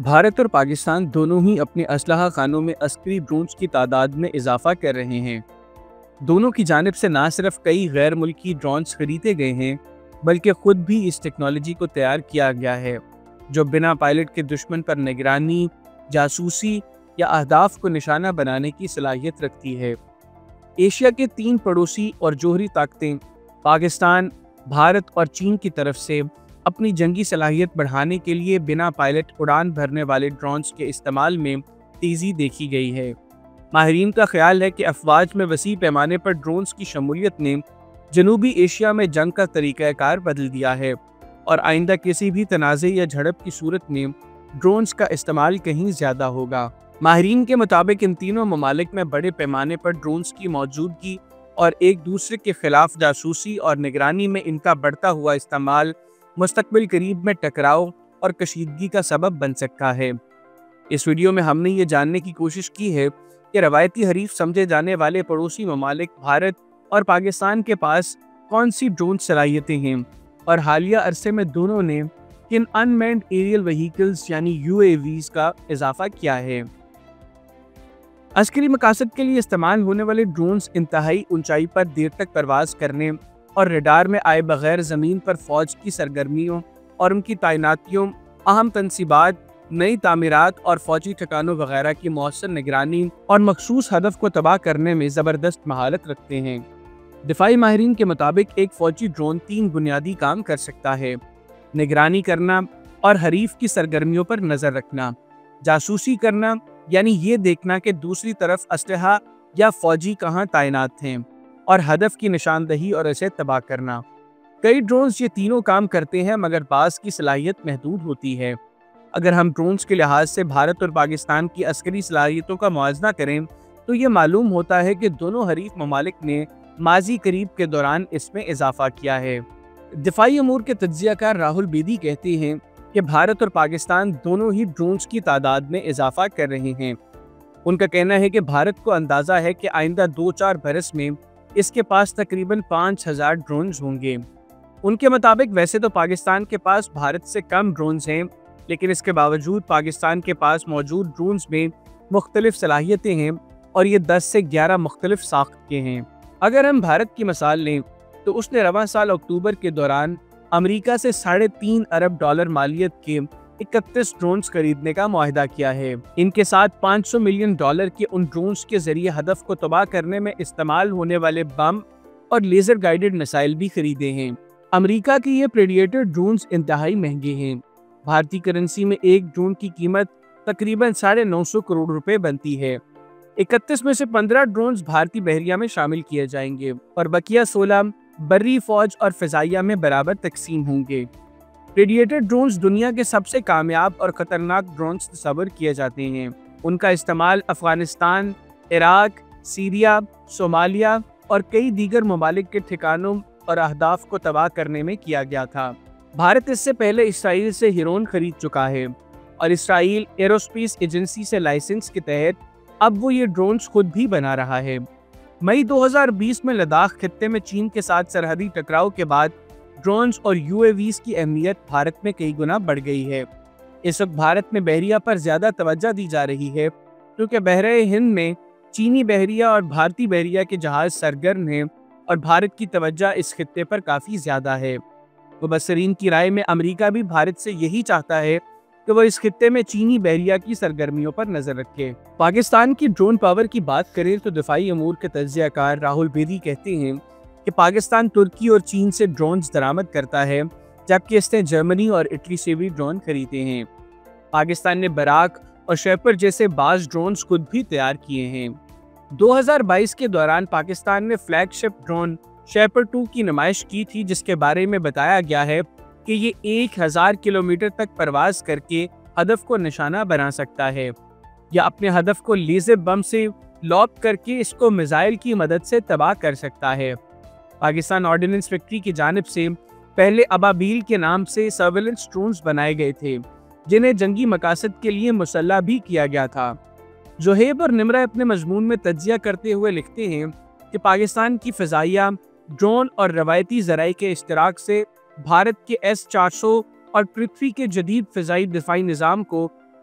بھارت اور پاکستان دونوں ہی اپنے اسلحہ خانوں میں عسکری ڈرونز کی تعداد میں اضافہ کر رہے ہیں۔ دونوں کی جانب سے نہ صرف کئی غیر ملکی ڈرونز خریدے گئے ہیں بلکہ خود بھی اس ٹیکنالوجی کو تیار کیا گیا ہے جو بنا پائلٹ کے دشمن پر نگرانی، جاسوسی یا اہداف کو نشانہ بنانے کی صلاحیت رکھتی ہے۔ ایشیا کے 3 پڑوسی اور جوہری طاقتیں پاکستان، بھارت اور چین کی طرف سے اپنی جنگی صلاحیت بڑھانے کے لیے بنا پائلٹ اڑان بھرنے والے ڈرونز کے استعمال میں تیزی دیکھی گئی ہے۔ ماہرین کا خیال ہے کہ افواج میں وسیع پیمانے پر ڈرونز کی شمولیت نے جنوبی ایشیا میں جنگ کا طریقہ کار بدل دیا ہے اور آئندہ کسی بھی تنازع یا جھڑپ کی صورت میں ڈرونز کا استعمال کہیں زیادہ ہوگا۔ ماہرین کے مطابق ان تینوں ممالک میں بڑے پیمانے پر ڈرونز کی موجودگی اور ایک دوسرے کے خلاف جاسوسی اور نگرانی میں ان کا بڑھتا ہوا استعمال مستقبل قریب میں ٹکراؤ اور کشیدگی کا سبب بن سکتا ہے۔ اس ویڈیو میں ہم نے یہ جاننے کی کوشش کی ہے کہ روایتی حریف سمجھے جانے والے پڑوسی ممالک بھارت اور پاکستان کے پاس کون سی ڈرون صلاحیتیں ہیں اور حالیہ عرصے میں دونوں نے کن ان مینڈ ایریل وہیکلز یعنی UAVs کا اضافہ کیا ہے۔ عسکری مقاصد کے لیے استعمال ہونے والے ڈرونز انتہائی اونچائی پر دیر تک پرواز کرنے اور ریڈار میں آئے بغیر زمین پر فوج کی سرگرمیوں اور ان کی تعیناتیوں، اہم تنصیبات، نئی تعمیرات اور فوجی ٹھکانوں وغیرہ کی مؤثر نگرانی اور مخصوص ہدف کو تباہ کرنے میں زبردست مہارت رکھتے ہیں۔ دفاعی ماہرین کے مطابق ایک فوجی ڈرون 3 بنیادی کام کر سکتا ہے: نگرانی کرنا اور حریف کی سرگرمیوں پر نظر رکھنا، جاسوسی کرنا یعنی یہ دیکھنا کہ دوسری طرف اسلحہ یا فوجی کہاں تعینات ہیں، اور ہدف کی نشاندہی اور اسے تباہ کرنا۔ کئی ڈرونز یہ تینوں کام کرتے ہیں مگر بعض کی صلاحیت محدود ہوتی ہے۔ اگر ہم ڈرونز کے لحاظ سے بھارت اور پاکستان کی عسکری صلاحیتوں کا موازنہ کریں تو یہ معلوم ہوتا ہے کہ دونوں حریف ممالک نے ماضی قریب کے دوران اس میں اضافہ کیا ہے۔ دفاعی امور کے تجزیہ کار راہل بیدی کہتے ہیں کہ بھارت اور پاکستان دونوں ہی ڈرونز کی تعداد میں اضافہ کر رہے ہیں۔ ان کا کہنا ہے کہ بھارت کو اندازہ ہے کہ آئندہ 2-4 برس میں اس کے پاس تقریباً 5000 ڈرونز ہوں گے۔ ان کے مطابق ویسے تو پاکستان کے پاس بھارت سے کم ڈرونز ہیں، لیکن اس کے باوجود پاکستان کے پاس موجود ڈرونز میں مختلف صلاحیتیں ہیں اور یہ 10 سے 11 مختلف ساخت کے ہیں۔ اگر ہم بھارت کی مثال لیں تو اس نے رواں سال اکتوبر کے دوران امریکہ سے $3.5 ارب مالیت کے 31 ڈرونز خریدنے کا معاہدہ کیا ہے۔ ان کے ساتھ $500 ملین کے ان ڈرونز کے ذریعے ہدف کو تباہ کرنے میں استعمال ہونے والے بم اور لیزر گائیڈڈ میسائل بھی خریدے ہیں۔ امریکہ کے یہ پریڈیٹر ڈرونز انتہائی مہنگے ہیں۔ بھارتی کرنسی میں ایک ڈرون کی قیمت تقریباً $950 کروڑ بنتی ہے۔ 31 میں سے 15 ڈرونز بھارتی بحریہ میں شامل کیے جائیں گے اور بقیہ 16 بری فوج اور فضائیہ میں برابر تقسیم ہوں گے۔ پریڈیٹر ڈرونز دنیا کے سب سے کامیاب اور خطرناک ڈرونز تصور کیے جاتے ہیں۔ ان کا استعمال افغانستان، عراق، سیریا، صومالیہ اور کئی دیگر ممالک کے ٹھکانوں اور اہداف کو تباہ کرنے میں کیا گیا تھا۔ بھارت اس سے پہلے اسرائیل سے ہیرون خرید چکا ہے اور اسرائیل ایروسپیس ایجنسی سے لائسنس کے تحت اب وہ یہ ڈرونز خود بھی بنا رہا ہے۔ مئی 2020 میں لداخ خطے میں چین کے ساتھ سرحدی ٹکراؤ کے بعد ڈرونز اور UAVs کی اہمیت بھارت میں کئی گنا بڑھ گئی ہے۔ اس وقت بھارت میں بحریہ پر زیادہ توجہ دی جا رہی ہے کیونکہ بحیرہ ہند میں چینی بحریہ اور بھارتی بحریہ کے جہاز سرگرم ہیں اور بھارت کی توجہ اس خطے پر کافی زیادہ ہے۔ مبصرین کی رائے میں امریکہ بھی بھارت سے یہی چاہتا ہے کہ وہ اس خطے میں چینی بحریہ کی سرگرمیوں پر نظر رکھے۔ پاکستان کی ڈرون پاور کی بات کریں تو دفاعی امور کے تجزیہ کار راہل بیدی کہتے ہیں کہ پاکستان ترکی اور چین سے ڈرونز درآمد کرتا ہے جبکہ اس نے جرمنی اور اٹلی سے بھی ڈرون خریدے ہیں۔ پاکستان نے براک اور شیپرڈ جیسے بعض ڈرونز خود بھی تیار کیے ہیں۔ 2022 کے دوران پاکستان نے فلیگ شپ ڈرون شیپرڈ 2 کی نمائش کی تھی جس کے بارے میں بتایا گیا ہے کہ یہ 1000 کلومیٹر تک پرواز کر کے ہدف کو نشانہ بنا سکتا ہے یا اپنے ہدف کو لیزر بم سے لوپ کر کے اس کو میزائل کی مدد سے تباہ کر سکتا ہے۔ پاکستان آرڈیننس فیکٹری کی جانب سے پہلے ابابیل کے نام سے سرویلنس ڈرونز بنائے گئے تھے جنہیں جنگی مقاصد کے لیے مسلح بھی کیا گیا تھا۔ زہیب اور نمرہ اپنے مضمون میں تجزیہ کرتے ہوئے لکھتے ہیں کہ پاکستان کی فضائیہ، ڈرون اور روایتی ذرائع کے اشتراک سے بھارت کے S-400 اور پرتھوی کے جدید فضائی دفاعی نظام کو